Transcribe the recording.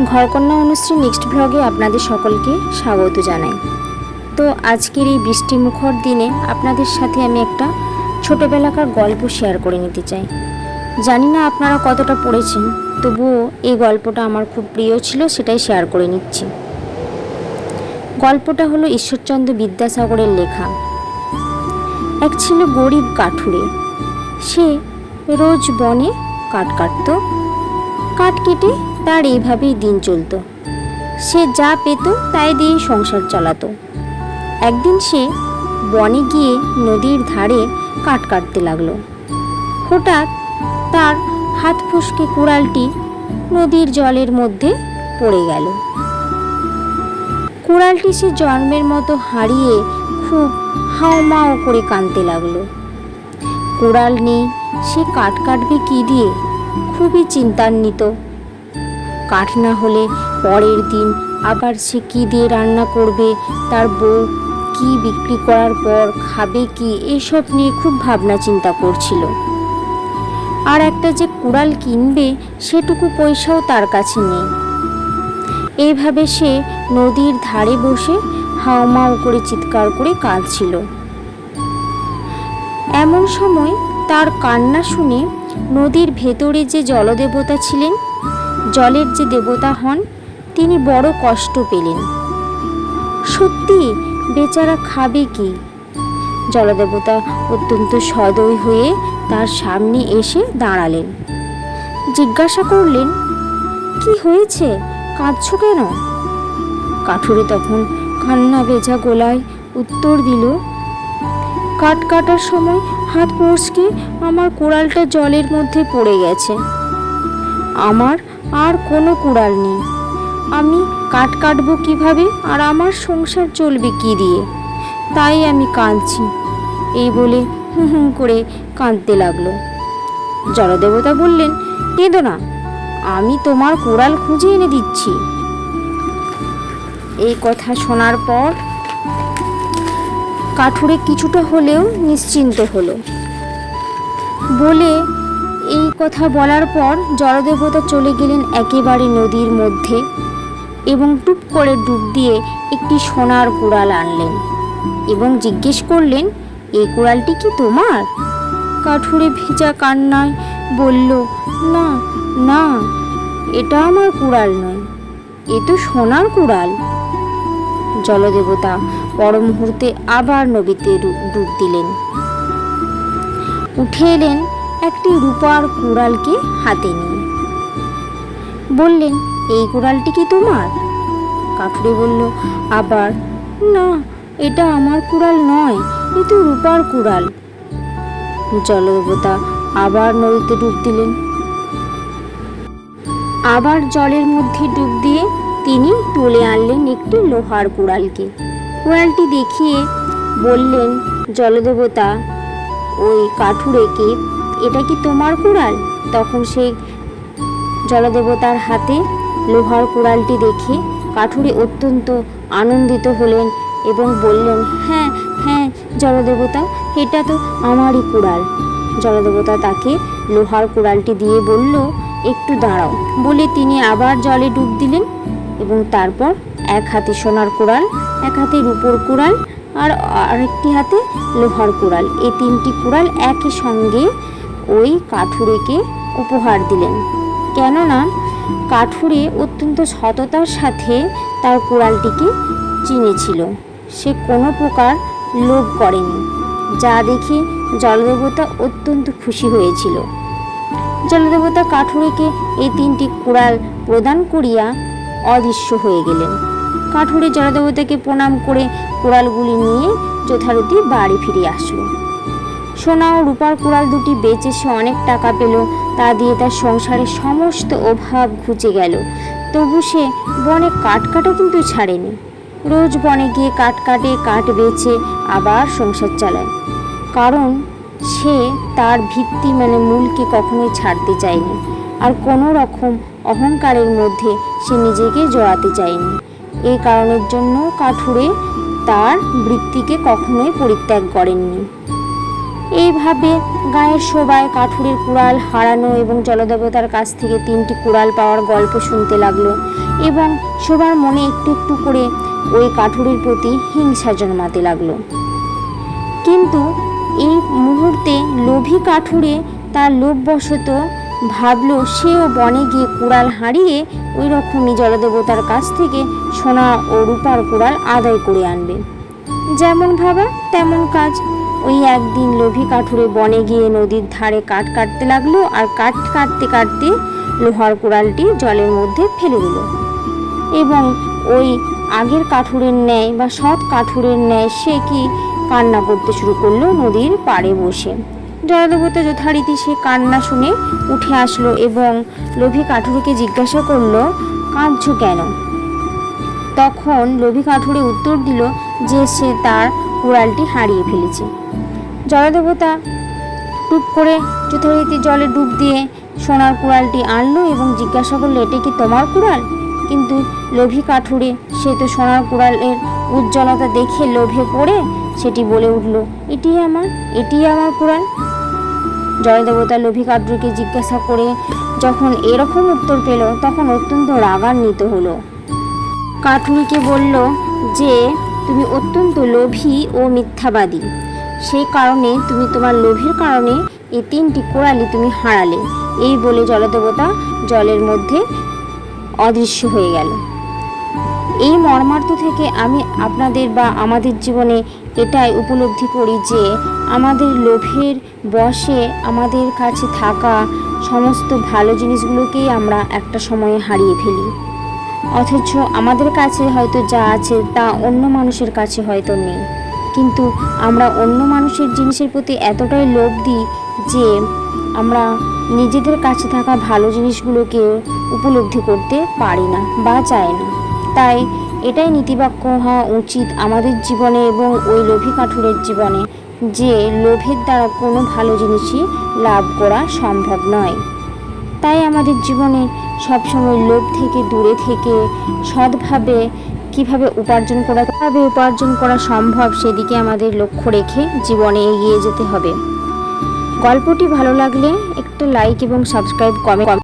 ঘরকন্যা Anushree next ব্লগে আপনাদের সকলকে স্বাগত জানাই। তো আজকের এই বৃষ্টিমুখর দিনে আপনাদের সাথে আমি একটা ছোটোবেলাকার গল্প শেয়ার করে নিতে চাই। জানি না আপনারা কতটা পড়েছেন, তবুও এই গল্পটা আমার খুব প্রিয় ছিল, সেটাই শেয়ার করে নিচ্ছি। গল্পটা হলো ঈশ্বরচন্দ্র বিদ্যাসাগরের লেখা। এক ছিল গরিব কাঠুরে। সে রোজ বনে কাঠ কাটত। কাঠ কেটে তার এইভাবেই দিন চলত। সে যা পেত তাই দিয়েই সংসার চালাতো। একদিন সে বনে গিয়ে নদীর ধারে কাঠ কাটতে লাগলো। হঠাৎ তার হাত ফসকে কুড়ালটি নদীর জলের মধ্যে পড়ে গেল। কুড়ালটি সে জন্মের মতো হারিয়ে খুব হাউমাউ করে কাঁদতে লাগলো। কুড়াল নেই, সে কাঠ কাটবে কি দিয়ে? খুবই চিন্তান্বিত। কাঠ না হলে পরের দিন আবার সে কি দিয়ে রান্না করবে, তার বউ কি বিক্রি করার পর খাবে কি, এসব নিয়ে খুব ভাবনা চিন্তা করছিল। আর একটা যে কুড়াল কিনবে সেটুকু পয়সাও তার কাছে নেই। এইভাবে সে নদীর ধারে বসে হাউমাউ করে চিৎকার করে কাঁদছিল। এমন সময় তার কান্না শুনে নদীর ভেতরে যে জলদেবতা ছিলেন, জলের যে দেবতা হন, তিনি বড় কষ্ট পেলেন। সত্যি বেচারা খাবে কি? জলদেবতা অত্যন্ত সদয় হয়ে তার সামনে এসে দাঁড়ালেন। জিজ্ঞাসা করলেন, কি হয়েছে, কাঁদছো কেন? কাঠুরে তখন কান্না ভেজা গলায় উত্তর দিল, কাঠ কাটার সময় হাত ফসকে আমার কুড়ালটা জলের মধ্যে পড়ে গেছে। আমার আর কোনো কুড়াল নেই। আমি কাঠ কাটবো কিভাবে, আর আমার সংসার চলবে কি দিয়ে? তাই আমি কাঁদছি। এই বলে হুঁ হুঁ করে কাঁদতে লাগলো। জলদেবতা বললেন, কেঁদো না, আমি তোমার কুড়াল খুঁজে এনে দিচ্ছি। এই কথা শোনার পর কাঠুরে কিছুটা হলেও নিশ্চিন্ত হলো। বলে এই কথা বলার পর জলদেবতা চলে গেলেন একেবারে নদীর মধ্যে এবং টুপ করে ডুব দিয়ে একটি সোনার কুড়াল আনলেন এবং জিজ্ঞেস করলেন, এই কুড়ালটি কি তোমার? কাঠুরে ভেজা কান্নায় বলল, না না, এটা আমার কুড়াল নয়, এ তো সোনার কুড়াল। জলদেবতা পর মুহূর্তে আবার নদীতে ডুব দিলেন। উঠে এলেন একটি রূপার কুড়ালকে হাতে নিয়ে। বললেন, এই কুড়ালটি কি তোমার? কাঠুরে বলল আবার, না, এটা আমার কুড়াল নয়, এ তো রূপার কুড়াল। জলদেবতা আবার নদীতে ডুব দিলেন। আবার জলের মধ্যে ডুব দিয়ে তিনি তুলে আনলেন একটি লোহার কুড়ালকে। কুড়ালটি দেখিয়ে বললেন জলদেবতা ওই কাঠুরেকে, এটা কি তোমার কুড়াল? তখন সেই জলদেবতার হাতে লোহার কুড়ালটি দেখে কাঠুরে অত্যন্ত আনন্দিত হলেন এবং বললেন, হ্যাঁ হ্যাঁ জলদেবতা, এটা তো আমারই কুড়াল। জলদেবতা তাকে লোহার কুড়ালটি দিয়ে বলল, একটু দাঁড়াও। বলে তিনি আবার জলে ডুব দিলেন এবং তারপর এক হাতে সোনার কুড়াল, এক হাতে রূপোর কুড়াল আর আরেকটি হাতে লোহার কুড়াল, এই তিনটি কুড়াল একই সঙ্গে ওই কাঠুরেকে উপহার দিলেন। কেননা কাঠুরে অত্যন্ত সততার সাথে তার কুড়ালটিকে চিনেছিল। সে কোনো প্রকার লোভ করেনি, যা দেখে জলদেবতা অত্যন্ত খুশি হয়েছিল। জলদেবতা কাঠুরেকে এই তিনটি কুড়াল প্রদান করিয়া অদৃশ্য হয়ে গেলেন। কাঠুরে জলদেবতাকে প্রণাম করে কুড়ালগুলি নিয়ে যথারীতি বাড়ি ফিরে আসলো। সোনা ও রূপার কুড়াল দুটি বেচে সে অনেক টাকা পেল। তা দিয়ে তার সংসারের সমস্ত অভাব ঘুচে গেল। তবু সে বনে কাঠ কাটা কিন্তু ছাড়েনি। রোজ বনে গিয়ে কাঠ কাটে, কাঠ বেচে আবার সংসার চালায়। কারণ সে তার ভিত্তি মূলকে কখনোই ছাড়তে চায়নি, আর কোনো রকম অহংকারের মধ্যে সে নিজেকে জড়াতে চায়নি। এই কারণের জন্য কাঠুরে তার বৃত্তিকে কখনোই পরিত্যাগ করেননি। এইভাবে গায়ের সবাই কাঠুরের কুড়াল হারানো এবং জলদেবতার কাছ থেকে 3টি কুড়াল পাওয়ার গল্প শুনতে লাগলো এবং সবার মনে একটু একটু করে ওই কাঠুরের প্রতি হিংসা জন্মাতে লাগলো। কিন্তু এই মুহূর্তে লোভী কাঠুরে তার লোভবশত ভাবলো সেও বনে গিয়ে কুড়াল হারিয়ে ওই রকমই জলদেবতার কাছ থেকে সোনা ও রূপার কুড়াল আদায় করে আনবে। যেমন ভাবা তেমন কাজ। ওই একদিন লোভী কাঠুরে বনে গিয়ে নদীর ধারে কাঠ কাটতে লাগলো আর কাঠ কাটতে কাটতে লোহার কুড়ালটি জলের মধ্যে ফেলে দিল এবং ওই আগের কাঠুরের ন্যায় বা সৎ কাঠুরের ন্যায় সে কি কান্না করতে শুরু করলো নদীর পাড়ে বসে। জলদেবতা যথারীতি সে কান্না শুনে উঠে আসলো এবং লোভী কাঠুরেকে জিজ্ঞাসা করলো, কাঁদছো কেন? তখন লোভী কাঠুরে উত্তর দিল যে সে তার কুড়ালটি হারিয়ে ফেলেছে। জলদেবতা টুপ করে যথারীতি জলে ডুব দিয়ে সোনার কুড়ালটি আনলো এবং জিজ্ঞাসা করলো, এটা কি তোমার কুড়াল? কিন্তু লোভী কাঠুরে সে তো সোনার কুড়ালের উজ্জ্বলতা দেখে লোভে পড়ে সেটি বলে উঠল, এটিই আমার কুড়াল। জলদেবতা লোভী কাঠুরেকে জিজ্ঞাসা করে যখন এরকম উত্তর পেল তখন অত্যন্ত রাগান্বিত হলো। কাঠুরিকে বলল যে তুমি অত্যন্ত লোভী ও মিথ্যাবাদী, সেই কারণে তুমি তোমার লোভের কারণে এই 3টি কুড়ালি তুমি হারালে। এই বলে জলদেবতা জলের মধ্যে অদৃশ্য হয়ে গেল। এই মর্মার্থ থেকে আমি আপনাদের বা আমাদের জীবনে এটাই উপলব্ধি করি যে আমাদের লোভের বশে আমাদের কাছে থাকা সমস্ত ভালো জিনিসগুলোকেই আমরা একটা সময়ে হারিয়ে ফেলি, অথচ আমাদের কাছে হয়তো যা আছে তা অন্য মানুষের কাছে হয়তো নেই। কিন্তু আমরা অন্য মানুষের জিনিসের প্রতি এতটাই লোভ দিই যে আমরা নিজেদের কাছে থাকা ভালো জিনিসগুলোকে উপলব্ধি করতে পারি না বা চাই না। তাই এটাই নীতিবাক্য হওয়া উচিত আমাদের জীবনে এবং ওই লোভী কাঠুরের জীবনে যে লোভের দ্বারা কোনো ভালো জিনিসই লাভ করা সম্ভব নয়। তাই আমাদের জীবনে সবসময় লোভ থেকে দূরে থেকে সৎভাবে কিভাবে উপার্জন করা সম্ভব সেদিকে আমাদের লক্ষ্য রেখে জীবনে এগিয়ে যেতে হবে। গল্পটি ভালো লাগলে একটা লাইক এবং সাবস্ক্রাইব কমেন্ট